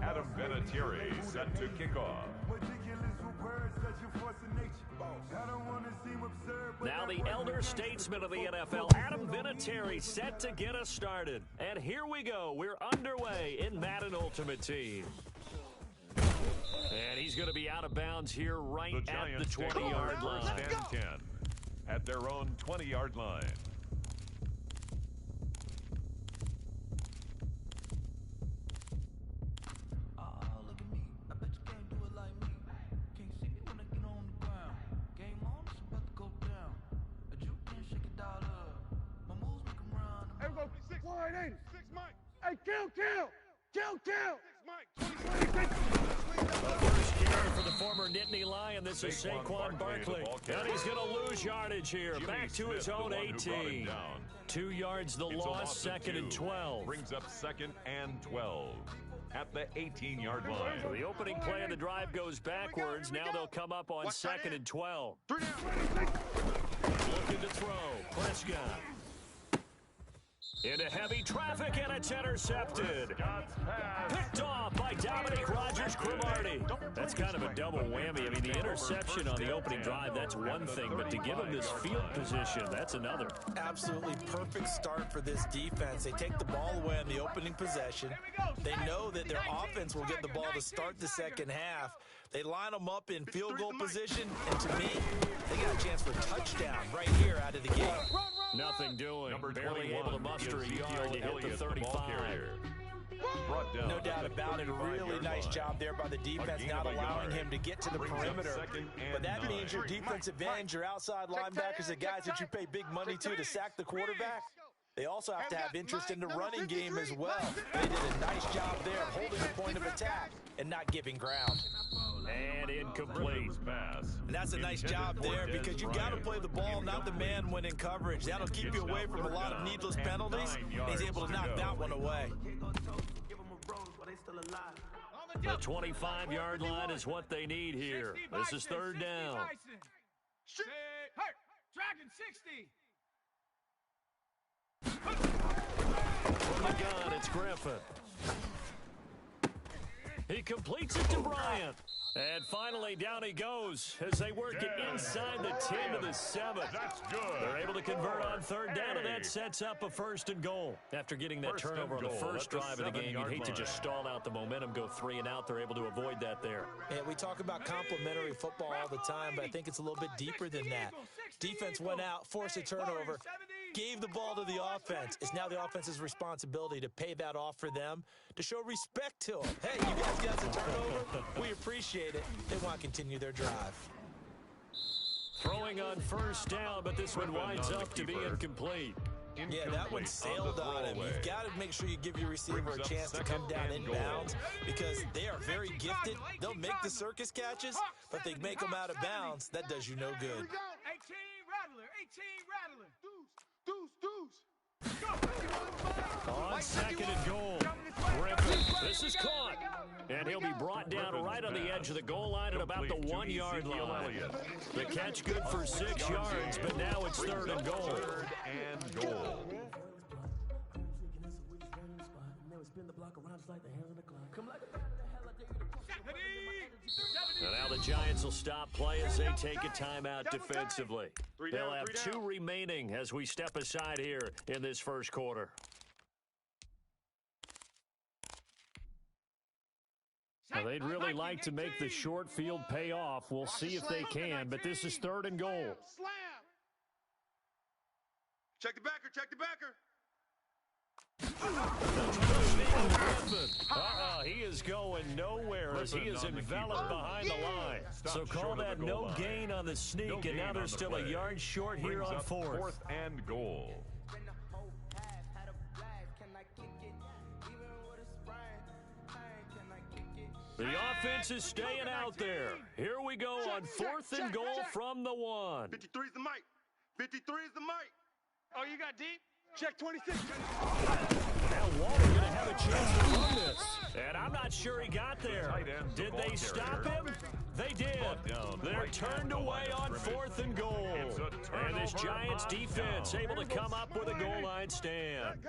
Adam Vinatieri set to kick off. Now the elder statesman of the NFL, Adam Vinatieri, set to get us started. And here we go. We're underway in Madden Ultimate Team. And he's going to be out of bounds here right at the 20-yard line. First and 10 at their own 20-yard line. Hey, kill! First carry for the former Nittany Lion. This is Saquon Barkley. And he's going to lose yardage here. Back to his own 18. 2 yards the loss, second and 12. Brings up second and 12 at the 18-yard line. So the opening play of the drive goes backwards. Now they'll come up on second and 12. Looking to throw. Prescott. Into heavy traffic, and it's intercepted. Picked off by Dominique Rodgers-Cromartie. That's kind of a double whammy. I mean, the interception on the opening drive, that's one thing, but to give him this field position, that's another. Absolutely perfect start for this defense. They take the ball away on the opening possession. They know that their offense will get the ball to start the second half. They line them up in field goal position, and to me, they got a chance for a touchdown right here out of the gate. Nothing doing. Barely able to muster a yard to hit the 35. No doubt about it. A really nice job there by the defense, not allowing him to get to the perimeter. But that means your defensive ends, your outside linebackers, the guys that you pay big money to sack the quarterback. They also have to have interest in the running game as well. They did a nice job there holding the point of attack and not giving ground. And incomplete. And that's a nice job there because you've got to play the ball, not the man when in coverage. That'll keep you away from a lot of needless penalties. He's able to knock that one away. The 25-yard line is what they need here. This is third down. Dragon 60. From the gun, it's Griffin. He completes it to Bryant. And finally, down he goes as they work it inside the 10 to the 7. That's good. They're able to convert on third down, and that sets up a first and goal. After getting that turnover on the first drive of the game, you'd hate to just stall out the momentum, go 3 and out. They're able to avoid that there. Yeah, we talk about complementary football all the time, but I think it's a little bit deeper than that. Defense went out, forced a turnover, gave the ball to the offense. It's now the offense's responsibility to pay that off for them, to show respect to them. Hey, you guys got the turnover. We appreciate it. They want to continue their drive. Throwing on first down, but this one winds up to be incomplete. Yeah, that one sailed on him. You've got to make sure you give your receiver a chance to come down inbounds because they are very gifted. They'll make the circus catches, but they make them out of bounds. That does you no good. 18 Rattler. Deuce. On second and goal. Griffin, this is caught. And he'll be brought down right on the edge of the goal line at about the 1-yard line. The catch good for 6 yards, but now it's third and goal. Third and goal. And now the Giants will stop play as they take a timeout defensively. They'll have 2 remaining as we step aside here in this first quarter. Now they'd really like to make the short field pay off. We'll see if they can, but this is third and goal. Check the backer. He is going nowhere as he is enveloped behind the line. So call that no gain on the sneak, and now they're still a yard short here on fourth. Fourth and goal. The offense is staying out there. Here we go on fourth and goal from the 1. 53's the mic. Oh, you got deep? Check 26. Now Waller going to have a chance to run this. And I'm not sure he got there. Did they stop him? They did. They're turned away on fourth and goal. And this Giants defense able to come up with a goal line stand.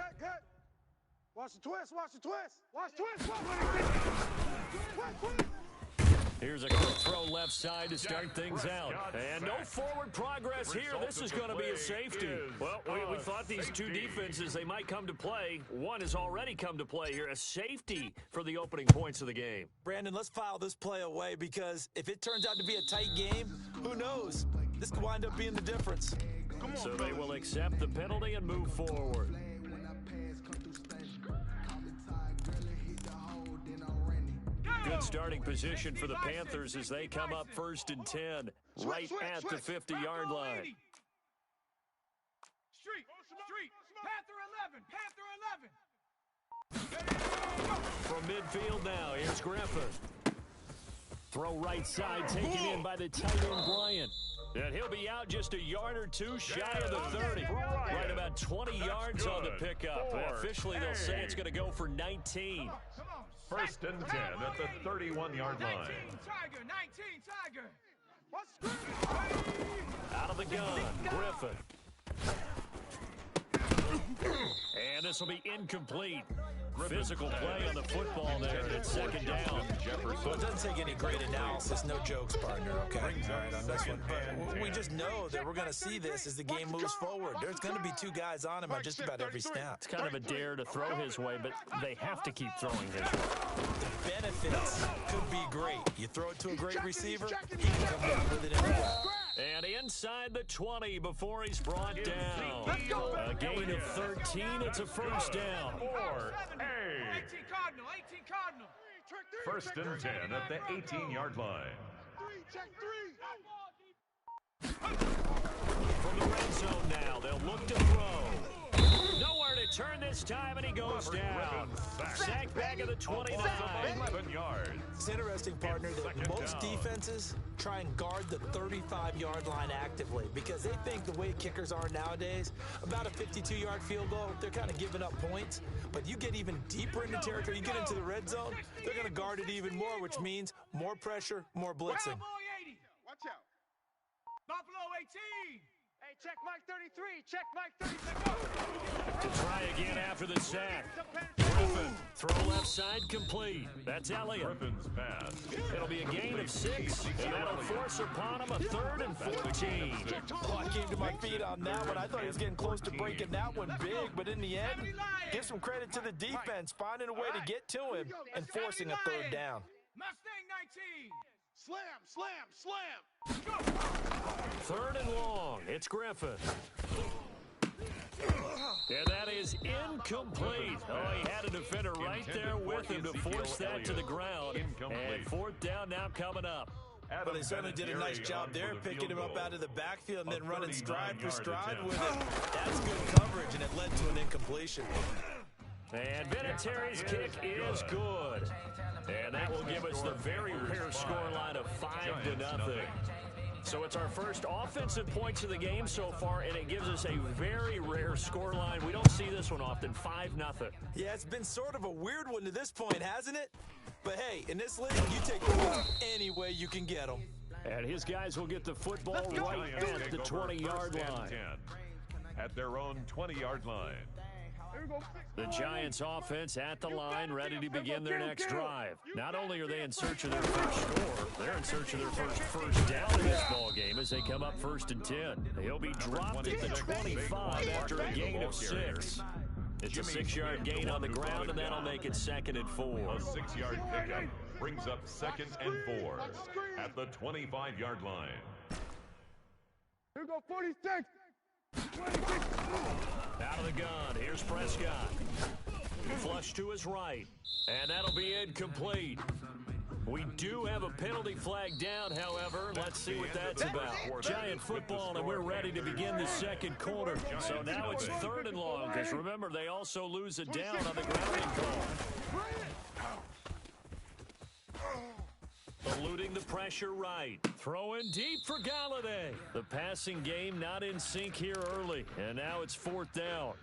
Watch the twist, watch the twist. Watch twist, Here's a quick throw left side to start things out. And no forward progress here. This is going to be a safety. Well, we thought these two defenses, they might come to play. One has already come to play here. A safety for the opening points of the game. Brandon, let's file this play away because if it turns out to be a tight game, who knows? This could wind up being the difference. So they will accept the penalty and move forward. Good starting position for the Panthers as they come up 1st and 10, right at the 50-yard line. Street, Panther 11. From midfield now, here's Griffin. Throw right side, taken in by the tight end, Bryant. And he'll be out just a yard or two shy of the 30. Right about 20 yards on the pickup. Officially, they'll say it's going to go for 19. 1st and 10 at the 31-yard line. 19 Tiger. Out of the gun, Griffin. And this will be incomplete. Physical play on the football there at 2nd down. Well, it doesn't take any great analysis. No jokes, partner, okay? All right, on this one. But we just know that we're going to see this as the game moves forward. There's going to be 2 guys on him on just about every snap. It's kind of a dare to throw his way, but they have to keep throwing his way. The benefits could be great. You throw it to a great receiver, he can come down with it anyway. And inside the 20 before he's brought down. A gain of 13, it's a 1st down. 18 Cardinal. 1st and 10 at the 18-yard line. 3. From the red zone now, they'll look to throw. Nowhere to turn this time, and he goes down. Sack back of the 29. 11 yards. It's interesting, partner, that most defenses try and guard the 35-yard line actively because they think the way kickers are nowadays, about a 52-yard field goal, they're kind of giving up points. But you get even deeper into territory, you get into the red zone, they're going to guard it even more, which means more pressure, more blitzing. Watch out. Buffalo 18. Hey, check Mike 33. Check Mike 33. To try again after the sack. Griffin, throw left side complete. That's Elliott. Griffin's pass. It'll be a gain of 6, and that'll force upon him a 3rd and 14. Oh, I came to my feet on that one. I thought he was getting close to breaking that one big, but in the end, give some credit to the defense, finding a way to get to him and forcing a 3rd down. Mustang 19. Slam. 3rd and long. It's Griffin. And that is incomplete. Oh, he had a defender right there with him to force that to the ground. And 4th down now coming up. Well, they certainly did a nice job there, picking him up out of the backfield and then running stride for stride with it. That's good coverage, and it led to an incompletion. And Vinatieri's kick is good. And that will give us the very rare scoreline of 5-0. So it's our first offensive points of the game so far, and it gives us a very rare scoreline. We don't see this one often, 5-0. Yeah, it's been sort of a weird one to this point, hasn't it? But hey, in this league, you take the ball any way you can get them. And his guys will get the football right at the 20-yard line. At their own 20-yard line. The Giants offense at the line, ready to begin their next drive. Not only are they in search of their first score, they're in search of their first down in this ball game as they come up 1st and 10. He'll be dropped at the 25 after a gain of 6. It's a 6-yard gain on the ground, and that'll make it 2nd and 4. A 6-yard pickup brings up 2nd and 4 at the 25-yard line. Here we go, 46. Out of the gun, here's Prescott. Flush to his right, and that'll be incomplete. We do have a penalty flag down, however. Let's see what that's about. Giant football, and we're ready to begin the 2nd quarter. So now it's 3rd and long, because remember, they also lose a down on the grounding call. Eluding the pressure right. Throwing deep for Galladay. The passing game not in sync here early, and now it's 4th down.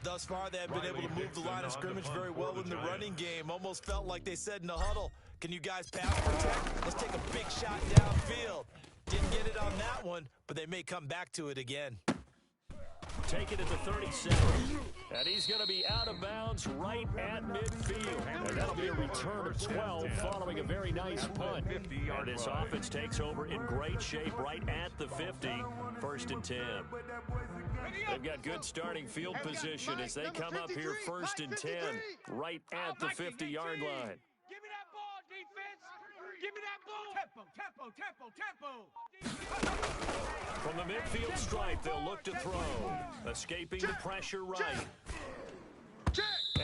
Thus far, they have been able to move the line of scrimmage very well in the running game. Almost felt like they said in the huddle, can you guys pass protect? Let's take a big shot downfield. Didn't get it on that one, but they may come back to it again. take it at the 37. And he's going to be out of bounds right at midfield. And that'll be a return of 12 following a very nice punt. And this offense takes over in great shape right at the 50, 1st and 10. They've got good starting field position as they come up here 1st and 10 right at the 50-yard line. Give me that ball, defense. Give me that ball. Tempo. From the midfield stripe, they'll look to throw. Escaping the pressure right.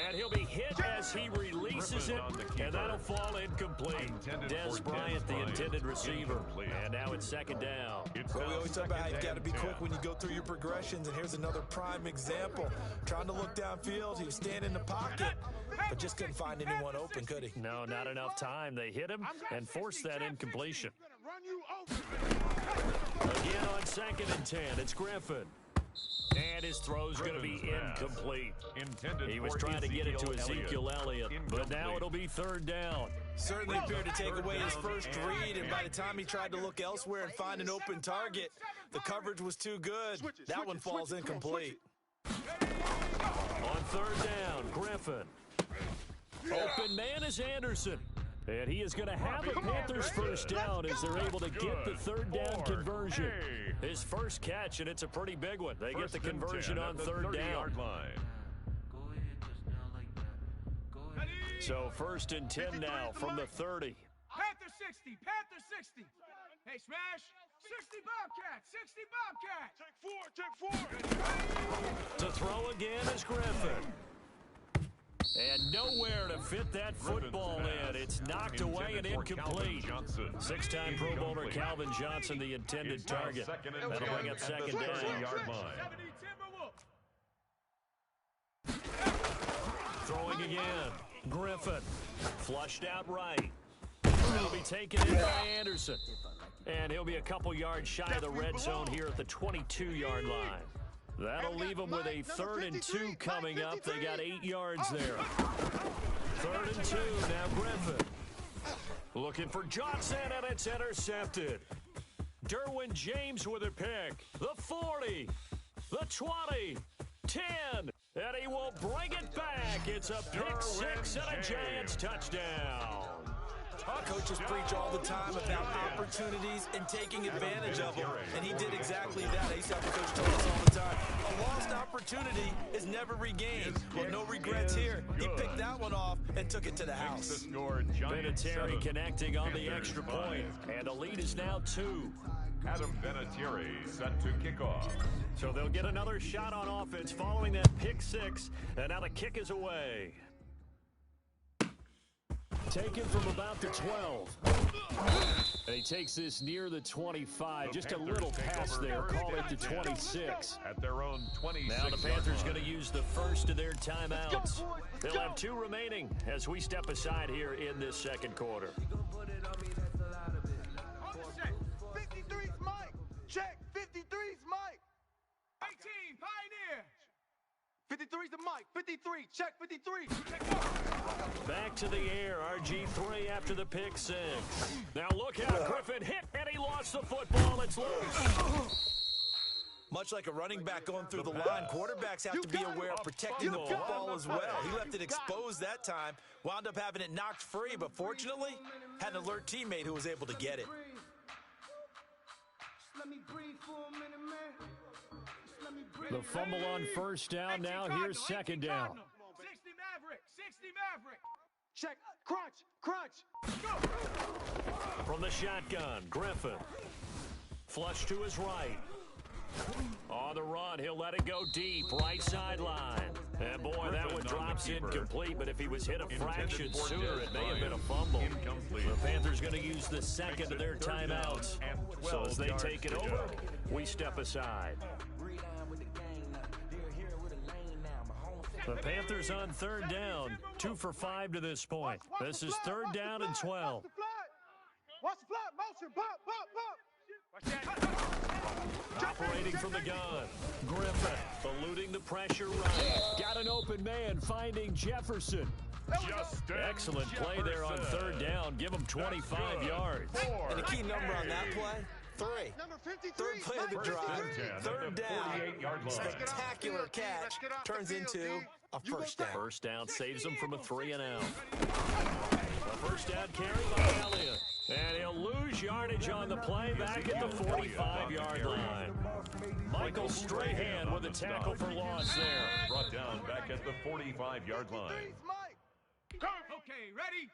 And he'll be hit as he releases it, and that'll fall incomplete. Des Bryant, the intended receiver. And now it's 2nd down. Well, we always talk about how you've got to be quick when you go through your progressions, and here's another prime example. Trying to look downfield, he was standing in the pocket, but just couldn't find anyone open, could he? No, not enough time. They hit him and forced that incompletion. Again on 2nd and 10, it's Griffin. And his throw's going to be incomplete. He was trying to get it to Ezekiel Elliott, but now it'll be 3rd down. Certainly appeared to take away his first read, and by the time he tried to look elsewhere and find an open target, the coverage was too good. That one falls incomplete. On 3rd down, Griffin. Open man is Anderson. And he is going to have a Panthers first down as they're able to get the 3rd down conversion. His first catch, and it's a pretty big one. They get the conversion on 3rd down. So 1st and 10 now from the 30. Panther 60. Hey, smash. 60 Bobcats. Take 4. To throw again is Griffin. And nowhere to fit that football in. It's knocked away and incomplete. 6-time Pro Bowler Calvin Johnson, the intended target. That'll bring up 2nd down. Throwing again. Griffin. Flushed out right. He'll be taken in by Anderson. And he'll be a couple yards shy of the red zone here at the 22-yard line. That'll leave them with a 3rd and 2 coming up. They got 8 yards there. 3rd and 2, now Griffin. Looking for Johnson, and it's intercepted. Derwin James with a pick. The 40, the 20, 10, and he will bring it back. It's a pick 6 and a Giants touchdown. Our coaches preach all the time about opportunities and taking advantage of them, and he did exactly that. I used to have a coach tell us all the time, a lost opportunity is never regained. Well, no regrets here. He picked that one off and took it to the house. Vinatieri connecting on the extra point, and the lead is now 2. Adam Vinatieri set to kick off. So they'll get another shot on offense following that pick 6, and now the kick is away. Taken from about the 12. And he takes this near the 25. Just a little pass there. Call it the 26. At their own 26. Now the Panthers going to use the first of their timeouts. They'll have 2 remaining as we step aside here in this 2nd quarter. 53's Mike. Check. 53's Mike. 18, Pioneer. 53's the Mike. 53. Check 53. Back to the air. RG3 after the pick 6. Now look out. Griffin hit, and he lost the football. It's loose. Much like a running back going through the line, quarterbacks have to be aware of protecting the football as well. He left it exposed that time, wound up having it knocked free, but fortunately, had an alert teammate who was able to get it. The fumble on first down. Now here's 2nd down. 60 Maverick. Check. Crunch. Go. From the shotgun, Griffin. Flush to his right. On the run, he'll let it go deep, right sideline. And boy, that one drops incomplete, but if he was hit a fraction sooner, it may have been a fumble. The Panthers going to use the 2nd of their timeouts. So as they take it over, we step aside. The Panthers on 3rd down, 2 for 5 to this point. This is 3rd down and 12. Watch the flat motion. Pop. Operating from the gun. Griffin eluding the pressure right. Got an open man finding Jefferson. Excellent play there on 3rd down. Give him 25 yards. And the key number on that play, 3. Third play of the drive. Third down. Spectacular catch turns into a first down. First down saves him from a 3-and-out. A first down carry by Elliott. And he'll lose yardage on the play back at the 45-yard line. Michael Strahan with a tackle for loss there. Brought down back at the 45-yard line. Okay, ready?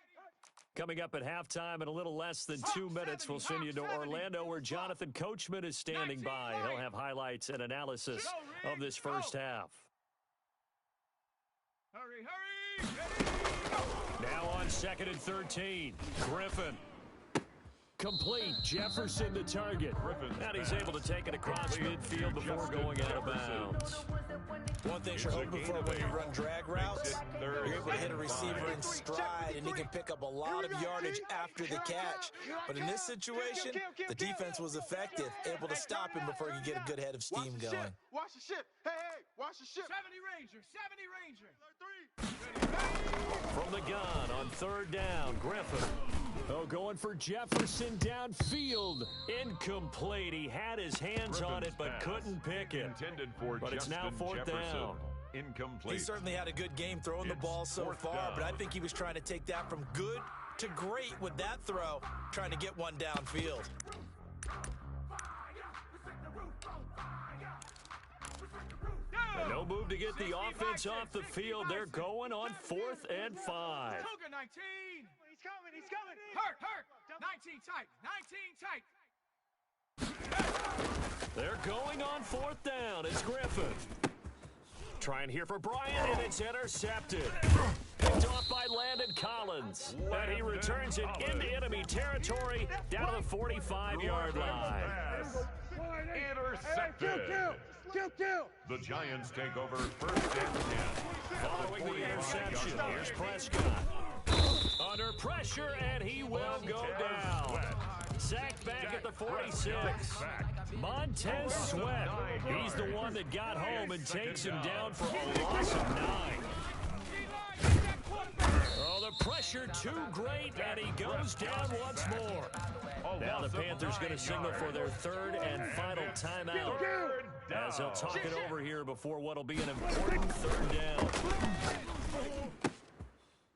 Coming up at halftime in a little less than 2 minutes, we'll send you to Orlando where Jonathan Coachman is standing by. He'll have highlights and analysis of this first half. Hurry, hurry! Now on 2nd and 13, Griffin. Complete. Jefferson the target. And he's able to take it across midfield before going out of bounds. One thing you're hoping for when you run drag routes, you're able to hit a receiver in stride, and he can pick up a lot of yardage after the catch. But in this situation, the defense was effective, able to stop him before he could get a good head of steam going. Watch the ship. Hey, hey, watch the ship. 70 Ranger. From the gun on 3rd down, Griffin. Oh, going for Jefferson downfield. Incomplete. He had his hands on it but couldn't pick it. But it's now 4th down. Incomplete. He certainly had a good game throwing the ball so far, but I think he was trying to take that from good to great with that throw, trying to get one downfield. And no move to get the offense off the field. They're going on 4th and 5. Cougar 19. He's coming. Hurt. 19 tight. They're going on 4th down. It's Griffin. Trying here for Bryant, and it's intercepted. Picked off by Landon Collins. And he returns it into enemy territory down to the 45-yard line. Intercepted. Kill. The Giants take over 1st and 10. Following the interception, here's Prescott. Under pressure, and he will go down. Sacked back at the 46. Montez Sweat. He's the one that got home and takes him down for a loss of 9. Oh, the pressure too great, and he goes down once more. Now the Panthers going to signal for their 3rd and final timeout, as they'll talk it over here before what will be an important 3rd down.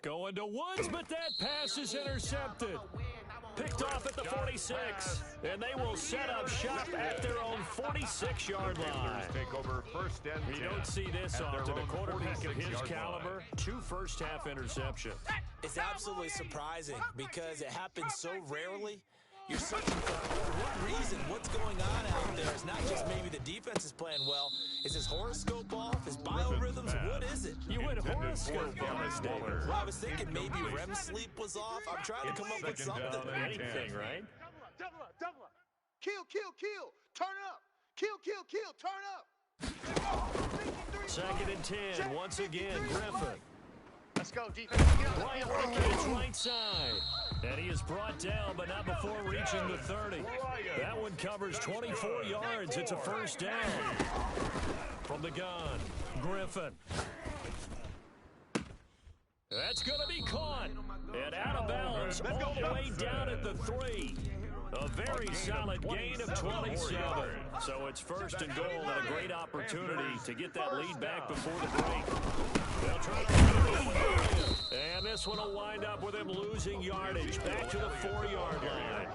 Going to Woods, but that pass is intercepted. Picked off at the 46, and they will set up shop at their own 46-yard line. Take over 1st and 10. You don't see this often. A quarterback of his caliber, 2 first-half interceptions. It's absolutely surprising because it happens so rarely. You're searching for what reason, what's going on out there. It's not just maybe the defense is playing well. Is his horoscope off? His biorhythms? What is it? You went horoscope on us, David. Well, I was thinking maybe REM sleep was off. I'm trying to come up with something. Anything, right? Double up. Kill. Turn up. Kill. Turn up. 2nd and 10. Once again, Griffin. Let's go, defense. Bryant rotates right side. And he is brought down, but not before reaching the 30. That one covers 24 yards. It's a first down. From the gun, Griffin. That's going to be caught. And out of bounds all the way down at the 3. A very solid gain of 27. So it's 1st and goal and a great opportunity to get that lead back before the break. They'll try to and this one will wind up with him losing yardage back to the 4-yard line.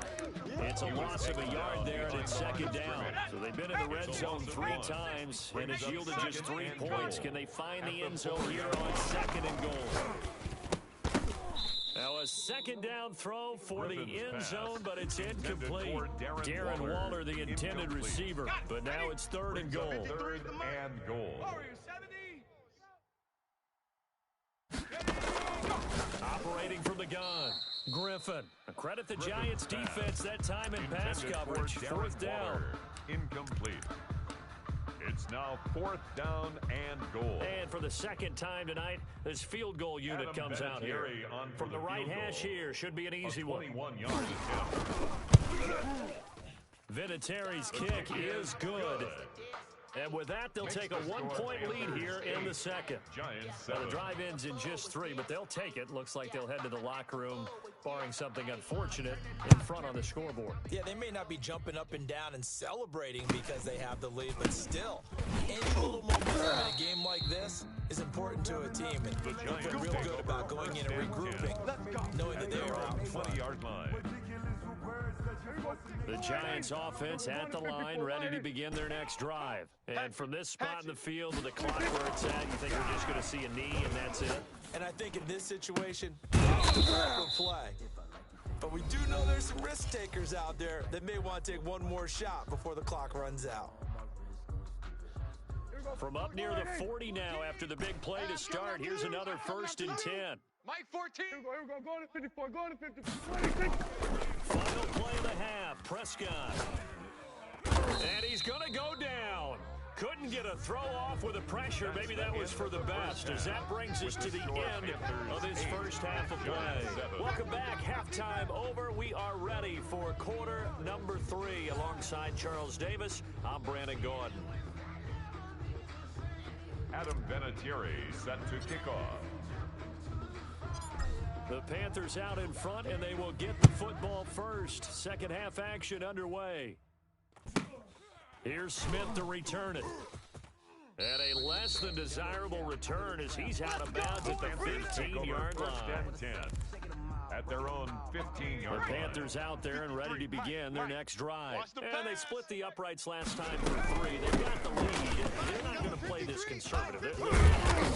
It's a loss of a yard there, and it's 2nd down. So they've been in the red zone 3 times, and it's yielded just 3 points. Can they find the end zone here on 2nd and goal? Now a 2nd down throw for the end zone, but it's incomplete. Darren Waller, the intended receiver, but now it's 3rd and goal. 3rd and goal. Operating from the gun, Griffin. Credit the Giants defense that time in pass coverage. 4th down. Incomplete. It's now 4th down and goal. And for the 2nd time tonight, this field goal unit comes out here. From the right hash here, should be an easy one. 21-yard attempt. Vinatieri's kick is good. And with that, they'll take a 1-point lead here in the second. Now, the drive ends in just 3, but they'll take it. Looks like they'll head to the locker room, barring something unfortunate, in front on the scoreboard. Yeah, they may not be jumping up and down and celebrating because they have the lead, but still, any little momentum in a game like this is important to a team. And they feel real good about going in and regrouping, knowing that they are out in front. 20-yard line. The Giants offense at the line, ready to begin their next drive. And from this spot in the field to the clock where it's at, you think we're just going to see a knee and that's it? And I think in this situation, that's the proper play. But we do know there's some risk takers out there that may want to take one more shot before the clock runs out. From up near the 40 now after the big play to start, here's another 1st and 10. Mike 14. Here we go. Go to 54. Go to 54. Final play of the half, Prescott. And he's going to go down. Couldn't get a throw off with the pressure. Maybe that was for the best, as that brings us to the end of this first half of play. Welcome back. Halftime over. We are ready for quarter number 3. Alongside Charles Davis, I'm Brandon Gordon. Adam Vinatieri set to kick off. The Panthers out in front, and they will get the football first. Second half action underway. Here's Smith to return it. And a less than desirable return as he's out of bounds at the 15-yard line. At their own 15-yard line. The Panthers out there and ready to begin their next drive. And they split the uprights last time for 3. They've got the lead. They're not going to play this conservative. They're looking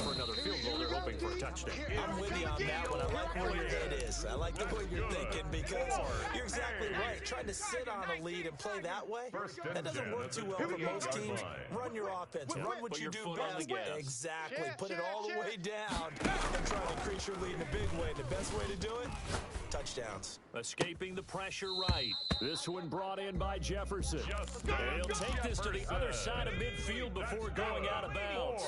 for another field goal. They're hoping for a touchdown. I'm with you on that one. I like where your head is. I like the way you're thinking because you're exactly right. Trying to sit on a lead and play that way, that doesn't work too well for most teams. Run your offense. Run what you do best. Exactly. Put it all the way down and try to increase your lead in a big way. The best way to do it, touchdowns. Escaping the pressure right. This one brought in by Jefferson. He'll take this to the other side of midfield before going out of bounds.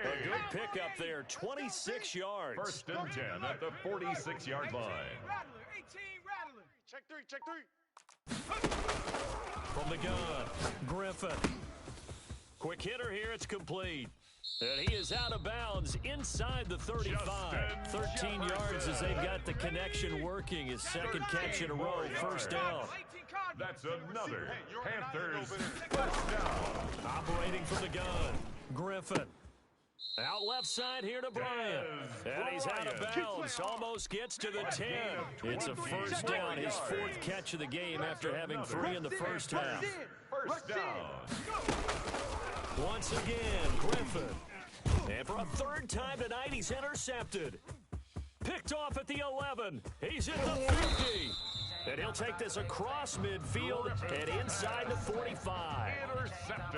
A good pickup there, 26 yards. 1st and 10 at the 46-yard line. Rattler, 18, Rattler. Check 3. From the gun, Griffin. Quick hitter here, it's complete. And he is out of bounds inside the 35. 13 yards as they've got the connection working. His second catch in a row, 1st down. That's another Panthers first down. Operating from the gun, Griffin. Out left side here to Bryant. And he's out of bounds. Almost gets to the 10. It's a 1st down. His 4th catch of the game after having 3 in the first half. 1st down. Once again, Griffin. And for a 3rd time tonight, he's intercepted. Picked off at the 11. He's at the 50. And he'll take this across midfield and inside the 45.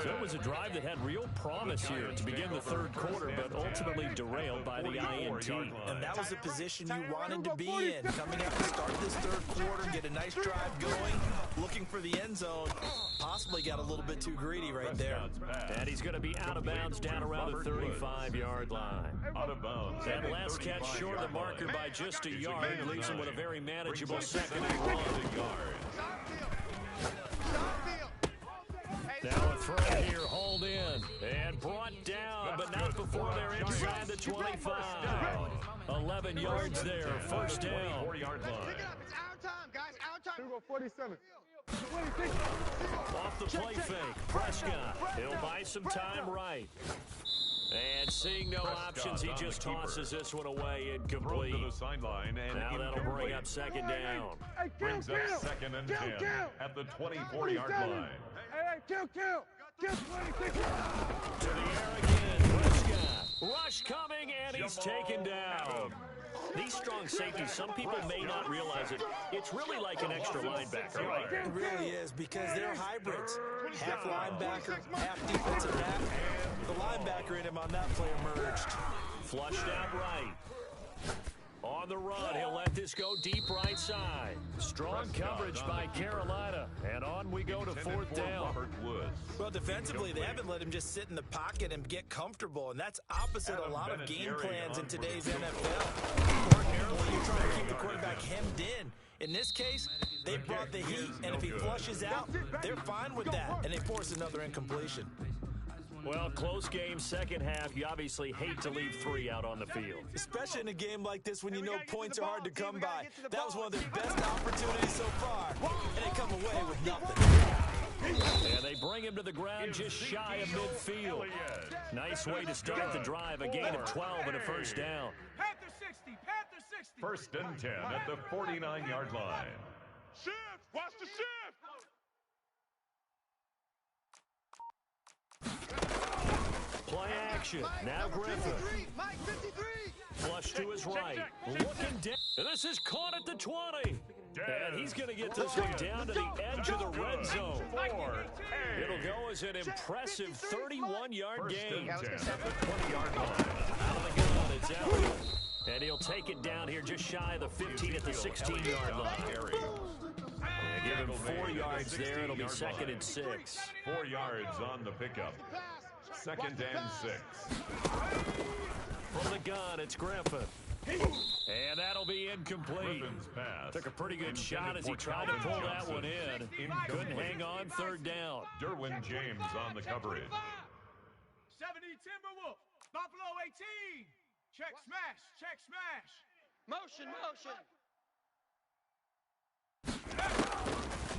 So it was a drive that had real promise here to begin the 3rd quarter, but ultimately derailed by the INT. And that was the position you wanted to be in. Coming out to start this 3rd quarter, get a nice drive going, looking for the end zone. Possibly got a little bit too greedy right there. And he's going to be out of bounds down around the 35-yard line. Out of bounds. That last catch short of the marker by just a yard leaves him with a very manageable 2nd and 1. Now a throw here, hauled in, and brought down, but not before they're inside the 25. 11 yards there, 1st down. 4-yard line. It's our time, guys. Our time. Here we go, 47. Off the play fake, Prescott. He'll buy some time right. And seeing no options, he just tosses this one away incomplete. To the sideline and now that'll bring up 2nd down. Brings up 2nd and 10 at the 24-yard line. Hey, kill. 26. To the air again, Prescott. Rush coming, and he's taken down. These strong safeties, some people may not realize it. It's really like an extra linebacker, right? It really is because they're hybrids. Half linebacker, half defensive back. The linebacker in him on that play emerged. Flushed out right. On the run, he'll let this go deep right side. Strong coverage by Carolina. And on we go to 4th down. Well, defensively, they haven't let him just sit in the pocket and get comfortable. And that's opposite a lot of game plans in today's NFL. Ordinarily, you're trying to keep the quarterback hemmed in. In this case, they brought the heat, and if he flushes out, they're fine with that, and they force another incompletion. Well, close game, second half. You obviously hate to leave 3 out on the field. Especially in a game like this when you know points are hard to come by. That was one of their best opportunities so far, and they come away with nothing. And they bring him to the ground just shy of midfield. Nice way to start the drive. A gain of 12 and a first down. Panther 60, Panther 60. First and 10 at the 49-yard line. Shift, watch the shift. Play action. Now Griffin. Mike 53. Flush to his right. Looking down. This is caught at the 20. And he's going to get this one down to the edge of the red zone. It'll go as an impressive 31-yard gain. At the 20-yard line. Out of the gun, it's out. And he'll take it down here just shy of the 15 at the 16-yard line. And give him 4 yards there. It'll be second and 6. 4 yards on the pickup. Second and 6. From the gun, it's Griffin. And that'll be incomplete. Pass. Took a pretty good shot as he tried to pull that one in. Couldn't hang on, third down. Derwin James on the coverage. 70 Timberwolf. Buffalo 18. Check smash, check smash. Motion, motion.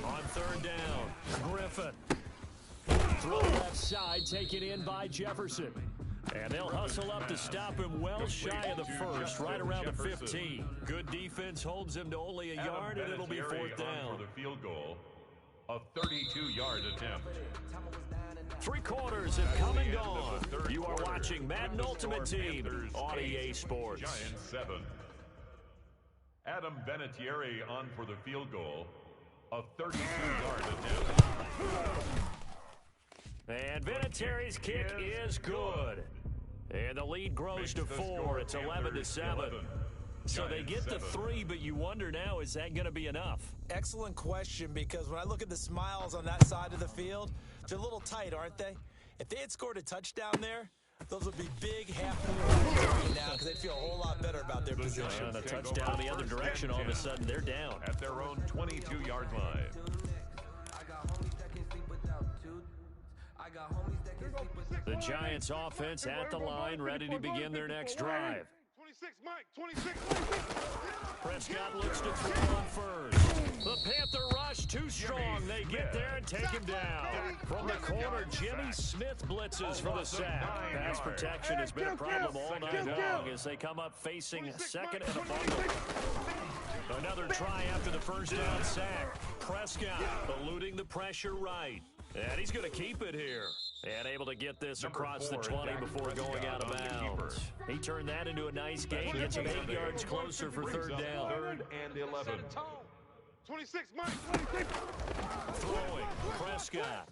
On third down, Griffin. Throw left side, taken in by Jefferson. And they'll hustle up to stop him well shy of the first, right around the 15. Good defense holds him to only a yard, and it'll be fourth down. For the field goal, a 32-yard attempt. 3 quarters have come and gone. You are watching Madden Ultimate Team on EA Sports. Giants 7. Adam Vinatieri on for the field goal, a 32-yard attempt. And Vinatieri's kick is good. And the lead grows to 4. It's 11-7. So they get to 3, but you wonder now, is that going to be enough? Excellent question, because when I look at the smiles on that side of the field, they're a little tight, aren't they? If they had scored a touchdown there, those would be big half-point now, because they'd feel a whole lot better about their position. And a touchdown the other direction, all of a sudden they're down. At their own 22-yard line. The Giants offense at the line, ready to begin their next drive. 26, Mike, 26. Prescott looks to throw on first. The Panther rush too strong. They get there and take him down. From the corner, Jimmy Smith blitzes for the sack. Pass protection has been a problem all night long as they come up facing second and a bundle. Another try after the first down sack. Prescott eluding the pressure right. And he's going to keep it here. And able to get this across the 20 before going out of bounds. He turned that into a nice gain. Gets him 8 yards closer for third down. 3rd and 11. 26, Mike, 26. Throwing, Prescott.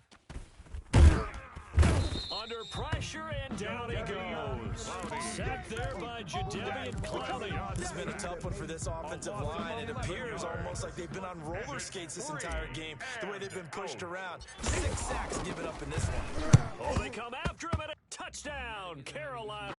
Under pressure, and down he goes. Sacked there by Jadeveon Clowney. This has been a tough one for this offensive line. It appears almost like they've been on roller skates this entire game, the way they've been pushed around. 6 sacks given up in this one. Oh, they come after him, and a touchdown, Carolina.